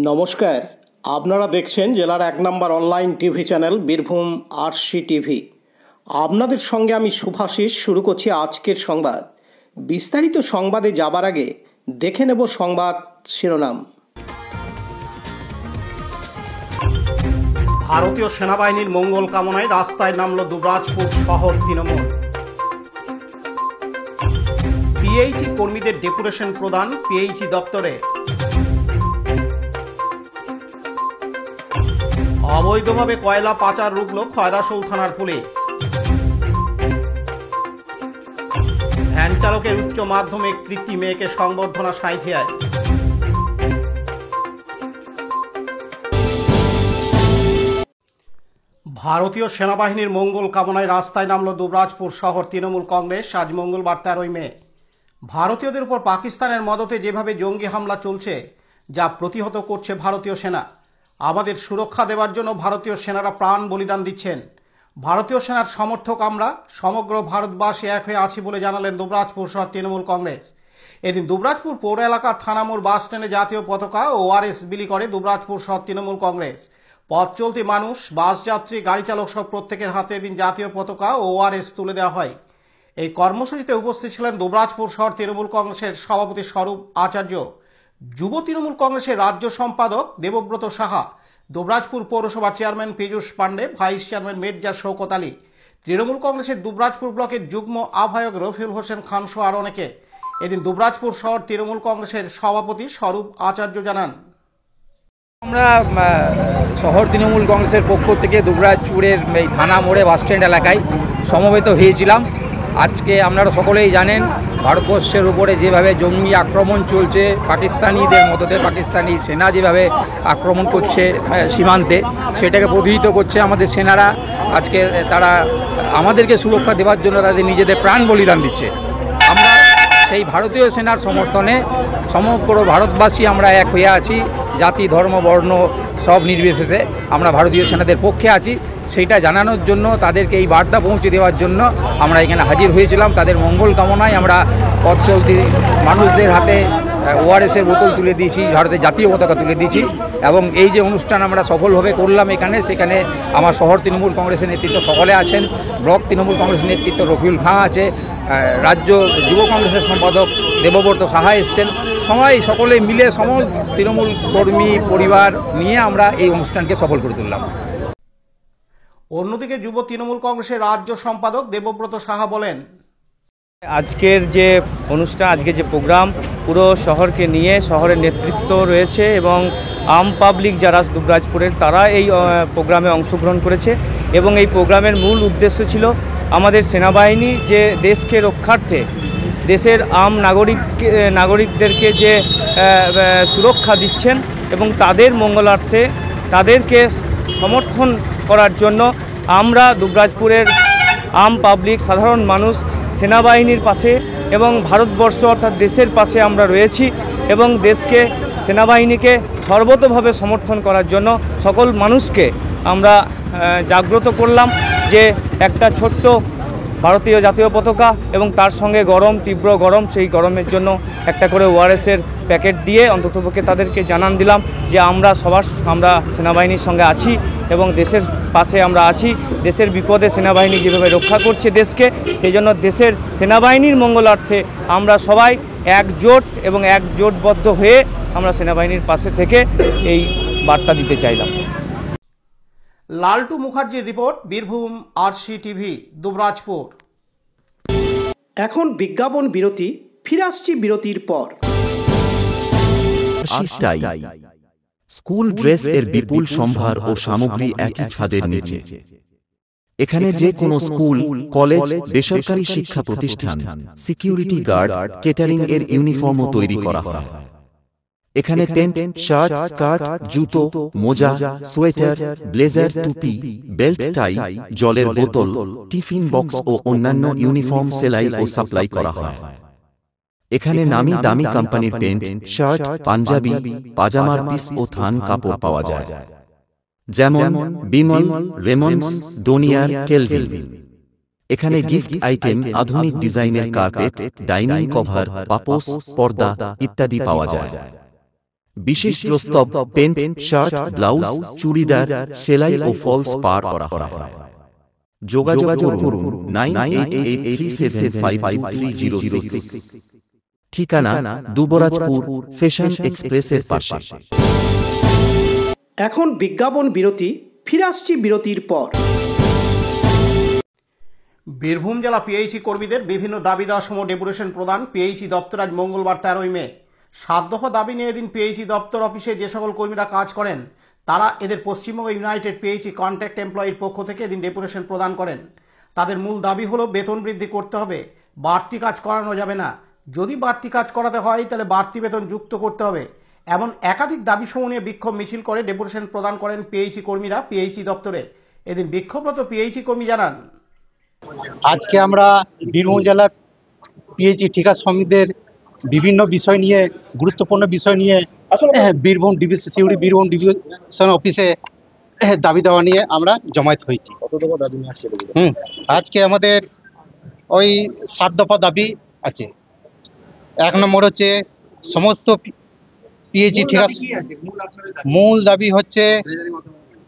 নমস্কার, আপনারা দেখছেন জেলার ১ নম্বর online TV channel Birbhum RC TV. আপনাদের সঙ্গে আমি শুভাশিস। শুরু করছি আজকের সংবাদ। বিস্তারিত সংবাদে যাবার আগে দেখে নেব সংবাদ শিরোনাম। ভারতীয় সেনাবাহিনীর মঙ্গল কামনায় রাস্তায় নামল দুবরাজপুর শহর তৃণমূল। পিএইচই কর্মীদের ডেপুটেশন প্রদান পিএইচই দপ্তরে। অবৈধভাবে কয়লা পাচার রুখল খয়রাসোল থানার পুলিশ। ভ্যান চালকের উচ্চ মাধ্যমিক কৃতি মেয়েকে সংবর্ধনা সাঁইথিয়ায়। ভারতীয় সেনাবাহিনীর মঙ্গল কামনায় রাস্তায় নামল দুবরাজপুর শহর তৃণমূল কংগ্রেস। আজ মঙ্গলবার 13ই মে ভারতীয়দের উপর পাকিস্তানের মদতে যেভাবে জঙ্গি হামলা চলছে, যা প্রতিহত করছে ভারতীয় সেনা। আমাদের সুরক্ষা দেওয়ার জন্য ভারতীয় সেনারা প্রাণ বলিদান দিচ্ছেন। ভারতীয় সেনার সমর্থক আমরা সমগ্র ভারতবাসী এক হয়ে আছি বলে জানালেন দুবরাজপুর শহর তৃণমূল কংগ্রেস। এদিন দুবরাজপুর পৌর এলাকার থানামোড় বাস স্ট্যান্ডে জাতীয় পতাকা ও ওআরএস বিলি করে দুবরাজপুর শহর তৃণমূল কংগ্রেস। পথ চলতি মানুষ, বাস যাত্রী, গাড়ি চালক সব প্রত্যেকের হাতে এদিন জাতীয় পতাকা ও ওআরএস তুলে দেওয়া হয়। এই কর্মসূচিতে উপস্থিত ছিলেন দুবরাজপুর শহর তৃণমূল কংগ্রেসের সভাপতি স্বরূপ আচার্য, যুব তৃণমূল কংগ্রেসের রাজ্য সম্পাদক দেবব্রত সাহা, দুবরাজপুর পৌরসভার chairman Piyush Pandey, vice chairman Mirza Shaukat Ali, Trinamool কংগ্রেসের দুবরাজপুর ব্লকের যুগ্ম আহ্বায়ক রফিউল হোসেন খান সহ আর অনেকে। এদিন দুবরাজপুর শহর তৃণমূল কংগ্রেসের সভাপতি স্বরূপ আচার্য জানান, আমরা শহর তৃণমূল কংগ্রেসের পক্ষ থেকে দুবরাজপুরের এই থানা মোড়ে বাসস্ট্যান্ড এলাকায় সমবেত হয়েছিলাম। আজকে আপনারা সকলেই জানেন ভারতবর্ষের উপরে যেভাবে জঙ্গি আক্রমণ চলছে, পাকিস্তানিদের মদতে পাকিস্তানি সেনা যেভাবে আক্রমণ করছে সীমান্তে, সেটাকে প্রতিহত করছে আমাদের সেনারা। আজকে তারা আমাদেরকে সুরক্ষা দেওয়ার জন্য তাদের নিজেদের প্রাণ বলিদান দিচ্ছে। আমরা সেই ভারতীয় সেনার সমর্থনে সমগ্র ভারতবাসী আমরা এক হয়ে আছি। জাতি, ধর্ম, বর্ণ সব নির্বিশেষে আমরা ভারতীয় সেনাদের পক্ষে আছি। সেইটা জানানোর জন্য, তাদেরকে এই বার্তা পৌঁছে দেওয়ার জন্য আমরা এখানে হাজির হয়েছিলাম। তাদের মঙ্গল কামনায় আমরা পথ চলতি মানুষদের হাতে ওআরএসের বোতল তুলে দিয়েছি, ভারতের জাতীয় পতাকা তুলে দিয়েছি। এবং এই যে অনুষ্ঠান আমরা সফলভাবে করলাম এখানে, সেখানে আমার শহর তৃণমূল কংগ্রেসের নেতৃত্ব সকলে আছেন, ব্লক তৃণমূল কংগ্রেসের নেতৃত্ব রফিউল খাঁ আছে, রাজ্য যুব কংগ্রেসের সম্পাদক দেবব্রত সাহা এসছেন। সকলে মিলে তৃণমূল কর্মী পরিবার নিয়ে আমরা এই অনুষ্ঠানকে সফল করে তুললাম। অন্যদিকে যুব তৃণমূল কংগ্রেসের রাজ্য সম্পাদক দেবব্রত সাহা বলেন, আজকের যে অনুষ্ঠান, আজকে যে প্রোগ্রাম, পুরো শহরকে নিয়ে শহরের নেতৃত্ব রয়েছে এবং আম পাবলিক যারা দুবরাজপুরের, তারা এই প্রোগ্রামে অংশগ্রহণ করেছে। এবং এই প্রোগ্রামের মূল উদ্দেশ্য ছিল আমাদের সেনাবাহিনী যে দেশকে রক্ষার্থে, দেশের আম নাগরিকদেরকে যে সুরক্ষা দিচ্ছেন এবং তাদের মঙ্গলার্থে তাদেরকে সমর্থন করার জন্য আমরা দুবরাজপুরের আম পাবলিক, সাধারণ মানুষ সেনাবাহিনীর পাশে এবং ভারতবর্ষ অর্থাৎ দেশের পাশে আমরা রয়েছি। এবং দেশকে, সেনাবাহিনীকে সর্বতোভাবে সমর্থন করার জন্য সকল মানুষকে আমরা জাগ্রত করলাম যে একটা ছোট্ট ভারতীয় জাতীয় পতাকা এবং তার সঙ্গে তীব্র গরম, সেই গরমের জন্য একটা করে ওআরএসের প্যাকেট দিয়ে অন্ততপক্ষে তাদেরকে জানান দিলাম যে আমরা সেনাবাহিনীর সঙ্গে আছি এবং দেশের পাশে আমরা আছি। দেশের বিপদে সেনাবাহিনী যেভাবে রক্ষা করছে দেশকে, সেই জন্য দেশের সেনাবাহিনীর মঙ্গলার্থে আমরা সবাই একজোট এবং একজোটবদ্ধ হয়ে আমরা সেনাবাহিনীর পাশে থেকে এই বার্তা দিতে চাইলাম। লালটু মুখার্জির report, Birbhum RC TV, Dubrajpur. এখন বিজ্ঞাপন বিরতি, ফিরে আসছি বিরতির পর। স্কুল ড্রেস এর বিপুল সম্ভার ও সামগ্রী একই ছাদের নিচে। এখানে যে কোনো স্কুল, কলেজ, বেসরকারি শিক্ষা প্রতিষ্ঠান, সিকিউরিটি গার্ড, কেটারিং এর ইউনিফর্মও তৈরি করা হয়। এখানে প্যান্ট, শার্ট, স্কার্ট, জুতো, মোজা, সোয়েটার, ব্লেজার, টুপি, বেল্ট, টাই, জলের বোতল, টিফিন বক্স ও অন্যান্য ইউনিফর্ম সেলাই ও সাপ্লাই করা হয়। এখানে নামি দামি কোম্পানির প্যান্ট, শার্ট, পাঞ্জাবি, পাজামার পিস ও থান কাপড় পাওয়া যায়, যেমন বিমল, রেমন্ডস, ডোনিয়ার, কেলভিন। এখানে গিফট আইটেম, আধুনিক ডিজাইনের কার্পেট, ডাইনিং কভার, পাপোশ, পর্দা ইত্যাদি পাওয়া যায়। বিশেষ প্রস্তাব প্যান্ট, শার্ট, ব্লাউজ, চুড়িদার, সেলাই ও ফলস পার করা হয়। যোগাযোগ করুন 9883752306। ঠিকানা দুবরাজপুর, ফ্যাশন এক্সপ্রেসের পাশে। এখন বিজ্ঞাপন বিরতি, ফিরে আসছি বিরতির পর। বীরভূম জেলা পিএইচই কর্মীদের বিভিন্ন দাবি দেওয়া সম ডেপুটেশন প্রদান পিএইচই দপ্তর আজ মঙ্গলবার 13ই মে। 7 দফা দাবি নিয়ে এদিন পিএইচই দপ্তর অফিসে যে সকল কর্মীরা কাজ করেন তারা এদের পশ্চিমবঙ্গ ইউনাইটেড পিএইচই কন্ট্রাক্ট এমপ্লয়ির পক্ষ থেকে এদিন ডেপুটেশন প্রদান করেন। তাদের মূল দাবি হলো বেতন বৃদ্ধি করতে হবে, বাড়তি কাজ করানো যাবে না, যদি বাড়তি কাজ করাতে হয় তাহলে বাড়তি বেতন যুক্ত করতে হবে। এমন একাধিক দাবি সমূহ নিয়ে বিক্ষোভ মিছিল করে ডেপুটেশন প্রদান করেন পিএইচই কর্মীরা পিএইচই দপ্তরে। এদিন বিক্ষোভরত পিএইচই কর্মী জানান, আজকে আমরা বীরভূম জেলা পিএইচই ঠিকা শ্রমিকদের বিভিন্ন বিষয় নিয়ে, গুরুত্বপূর্ণ বিষয় নিয়ে বীরভূম ডিভিশন সিউড়ি বীরভূম ডিভিশন অফিসে দাবি দেওয়া নিয়ে আমরা জমায়েত হয়েছি। আজকে আমাদের ওই 7 দফা দাবি আছে। 1 নম্বর হচ্ছে সমস্ত পিএইচই ঠিকা, মূল দাবি হচ্ছে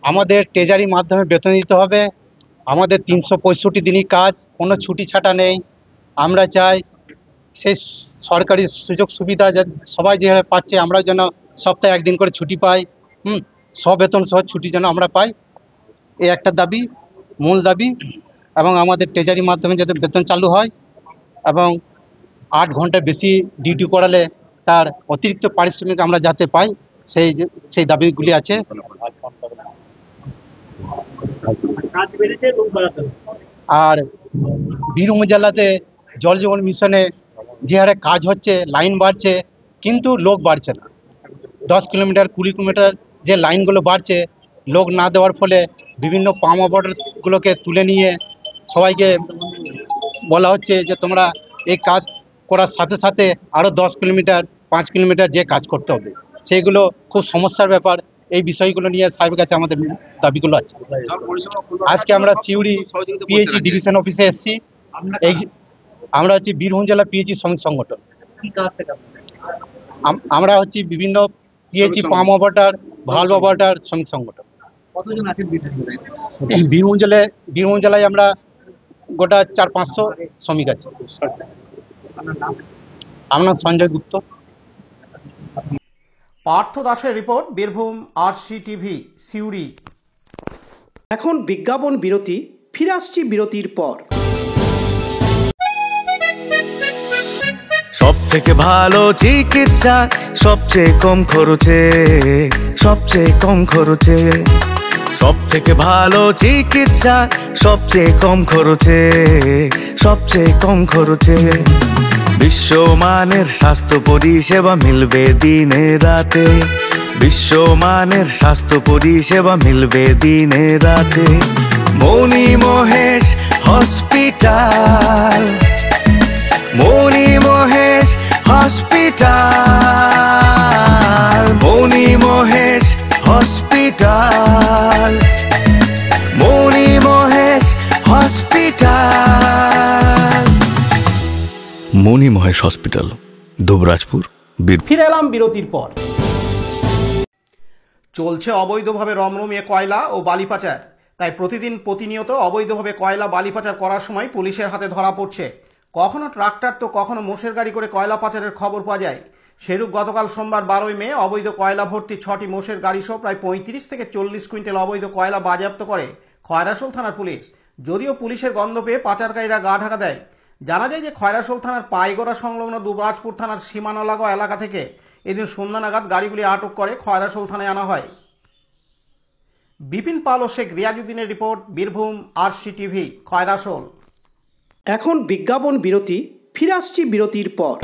আমাদের ট্রেজারির মাধ্যমে বেতন দিতে হবে। আমাদের 365 দিনই কাজ, কোনো ছুটি ছাটা নেই। আমরা চাই সেই সরকারি সুযোগ সুবিধা সবাই যেভাবে পাচ্ছে আমরা যেন সপ্তাহে 1 দিন করে ছুটি পাই, বেতন সহ ছুটি যেন আমরা পাই। এই একটা দাবি, মূল দাবি। এবং আমাদের ট্রেজারির মাধ্যমে যাতে বেতন চালু হয় এবং 8 ঘন্টা বেশি ডিউটি করালে তার অতিরিক্ত পারিশ্রমিক আমরা যাতে পাই, সেই দাবিগুলি আছে। আর বীরভূম জেলাতে জল জীবন মিশনে যে হারে কাজ হচ্ছে, লাইন বাড়ছে কিন্তু লোক বাড়ছে না। 10 কিলোমিটার 20 কিলোমিটার যে লাইনগুলো বাড়ছে, লোক না দেওয়ার ফলে বিভিন্ন পাম্প অপারেটরগুলোকে তুলে নিয়ে সবাইকে বলা হচ্ছে যে তোমরা এই কাজ করার সাথে সাথে আরও 10 কিলোমিটার 5 কিলোমিটার যে কাজ করতে হবে। সেইগুলো খুব সমস্যার ব্যাপার। এই বিষয়গুলো নিয়ে সাহেবের কাছে আমাদের দাবিগুলো আছে। আজকে আমরা সিউড়ি পিএইচই ডিভিশন অফিসে এসেছি। আমরা হচ্ছে বীরভূম জেলা পিএইচই শ্রমিক সংগঠন। আমরা হচ্ছে বিভিন্ন PHE pump operator, valve operator শ্রমিক সংগঠন। বীরভূম জেলায় আমরা গোটা 400-500 শ্রমিক আছে। আমার নাম সঞ্জয় গুপ্ত। পার্থ দাসের রিপোর্ট, বীরভূম RCTV সিউড়ি। এখন বিজ্ঞাপন বিরতি, ফিরে আসছি বিরতির পর। সব থেকে ভালো চিকিৎসা সবচেয়ে কম খরচে, সবচেয়ে কম খরচে। সব থেকে ভালো চিকিৎসা সবচেয়ে কম খরচে, সবচেয়ে কম খরচে। বিশ্বমানের স্বাস্থ্য পরিষেবা মিলবে দিনে রাতে, বিশ্বমানের স্বাস্থ্য পরিষেবা মিলবে দিনে রাতে। মণি মহেশ হসপিটাল, মণি মহেশ হসপিটাল, মণি মহেশ হসপিটাল, মণি মহেশ হসপিটাল। মণি মহেশ হসপিটাল, দুবরাজপুর। ফিরে এলাম বিরতির পর। চলছে অবৈধভাবে রমরমিয়ে কয়লা ও বালি পাচার। তাই প্রতিনিয়ত অবৈধভাবে কয়লা বালি পাচার করার সময় পুলিশের হাতে ধরা পড়ছে। কখনো ট্রাক্টর তো কখনো মোষের গাড়ি করে কয়লা পাচারের খবর পাওয়া যায়। সেরূপ গতকাল সোমবার 12ই মে অবৈধ কয়লা ভর্তি 6টি মোষের গাড়ি সহ প্রায় 35 থেকে 40 কুইন্টাল অবৈধ কয়লা বাজেয়াপ্ত করে খয়রাশোল থানার পুলিশ। যদিও পুলিশের গন্ধ পেয়ে পাচারকারীরা গা ঢাকা দেয়। জানা যায় যে খয়রাশোল থানার পাইগড়া সংলগ্ন দুবরাজপুর থানার সীমানা লাগোয়া এলাকা থেকে এদিন সন্ধ্যা নাগাদ গাড়িগুলি আটক করে খয়রাশোল থানায় আনা হয়। বিপিন পাল ও শেখ রিয়াজউদ্দিনের রিপোর্ট, বীরভূম RCTV খয়রাশোল। এখন বিজ্ঞাপন বিরতি, ফিরে আসছি বিরতির পর।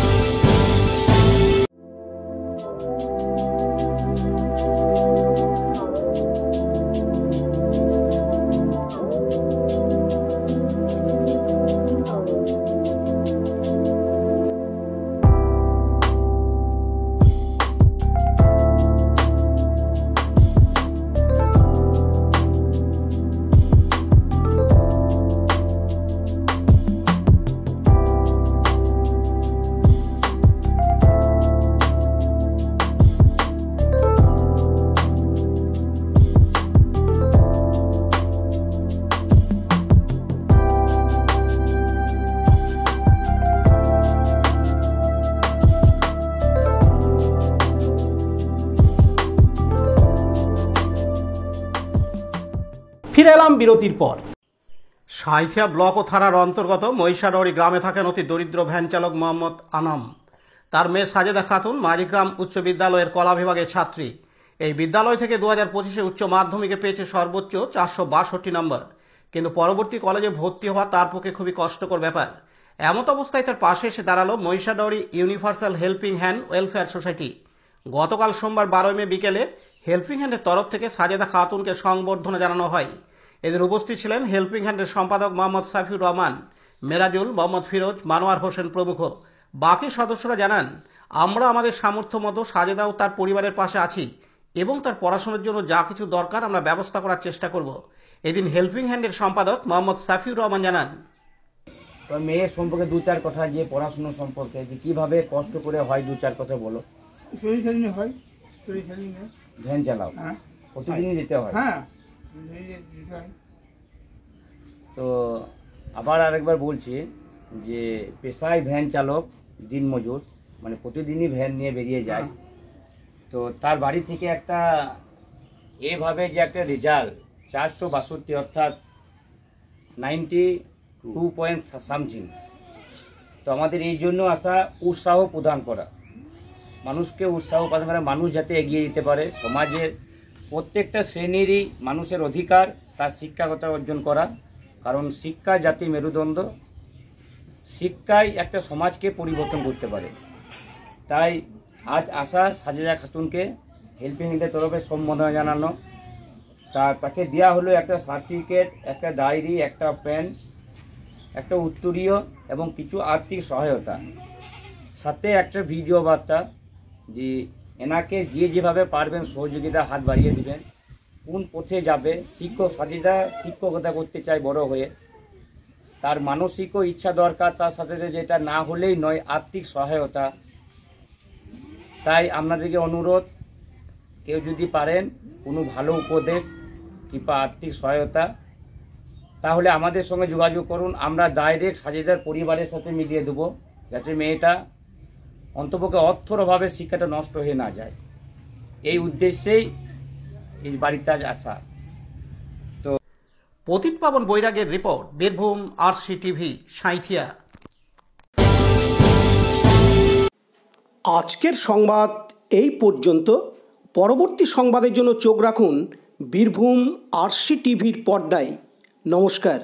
ফিরে এলাম বিরতির পর। সাঁইথিয়া ব্লক ও থানার অন্তর্গত মহিষাডহরি গ্রামে থাকেন অতি দরিদ্র ভ্যান চালক মোহাম্মদ আনাম। তার মেয়ে সাজেদা খাতুন মাঝিগ্রাম উচ্চ বিদ্যালয়ের কলা বিভাগের ছাত্রী। এই বিদ্যালয় থেকে 2025-এ উচ্চ মাধ্যমিকে পেয়েছে সর্বোচ্চ 462 নম্বর, কিন্তু পরবর্তী কলেজে ভর্তি হওয়া তার পক্ষে খুবই কষ্টকর ব্যাপার। এমত অবস্থায় তার পাশে এসে দাঁড়ালো Mahishadahari universal helping hand welfare society. গতকাল সোমবার 12 মে বিকেলে হেল্পিং হ্যান্ডের তরফ থেকে সাজেদা খাতুনকে সংবর্ধনা জানানো হয়। এদিন উপস্থিত ছিলেন হেল্পিং হ্যান্ডের সম্পাদক মোহাম্মদ সাফিউর রহমান, মেরাজুল, মোহাম্মদ ফিরোজ, মানোয়ার হোসেন প্রমুখ। বাকি সদস্যরা জানান, আমরা আমাদের সামর্থ্য মতো সাজেদা ও তার পরিবারের পাশে আছি এবং তার পড়াশোনার জন্য যা কিছু দরকার আমরা ব্যবস্থা করার চেষ্টা করব। এদিন হেল্পিং হ্যান্ডের সম্পাদক মোহাম্মদ সাফিউর রহমান জানান, তো মেয়ের সম্পর্কে 2-4 কথা, যে পড়াশোনা সম্পর্কে যে কিভাবে কষ্ট করে হয় 2-4 কথা বলো। শরীর হয়, শরীর ভ্যান চালাও, হ্যাঁ, প্রতিদিনই যেতে হয়। হ্যাঁ। তো আবার আরেকবার বলছি যে পেশায় ভ্যান চালক, দিনমজুর, মানে প্রতিদিনই ভ্যান নিয়ে বেরিয়ে যায়। তো তার বাড়ি থেকে একটা এভাবে যে একটা রেজাল্ট 462 অর্থাৎ 92 সামথিং। তো আমাদের এই জন্য আসা উৎসাহ প্রদান করা, মানুষকে উৎসাহ প্রদান করা, মানুষ যাতে এগিয়ে যেতে পারে। সমাজের প্রত্যেকটা শ্রেণীরই মানুষের অধিকার তার শিক্ষাগত অর্জন করা, কারণ শিক্ষা জাতি মেরুদণ্ড, শিক্ষাই একটা সমাজকে পরিবর্তন করতে পারে। তাই আজ আসা সাজেদা খাতুনকে হেল্পিং হ্যান্ডের তরফে সম্বোধনা জানানো, তাকে দেওয়া হলো একটা সার্টিফিকেট, একটা ডায়েরি, একটা পেন, একটা উত্তরীয় এবং কিছু আর্থিক সহায়তা, সাথে একটা ভিডিও বার্তা যে এনাকে যেভাবে পারবেন সহযোগিতা হাত বাড়িয়ে দিবেন। কোন পথে যাবে, সাজেদা শিক্ষকতা করতে চায় বড় হয়ে, তার মানসিক ইচ্ছা দরকার, তার সাথে যেটা না হলেই নয় আর্থিক সহায়তা। তাই আপনাদেরকে অনুরোধ, কেউ যদি পারেন কোনো ভালো উপদেশ কিংবা আর্থিক সহায়তা, তাহলে আমাদের সঙ্গে যোগাযোগ করুন। আমরা ডাইরেক্ট সাজেদার পরিবারের সাথে মিলিয়ে দেবো, যাতে মেয়েটা অন্তপক্ষে অর্থর অভাবে শিক্ষাটা নষ্ট হয়ে না যায়। এই উদ্দেশ্যেই এই বাড়িতে আজ আসা। তো পতিত পাবন বৈরাগের রিপোর্ট, বীরভূম RCTV সাঁইথিয়া। আজকের সংবাদ এই পর্যন্ত। পরবর্তী সংবাদের জন্য চোখ রাখুন বীরভূম RCTVর পর্দায়। নমস্কার।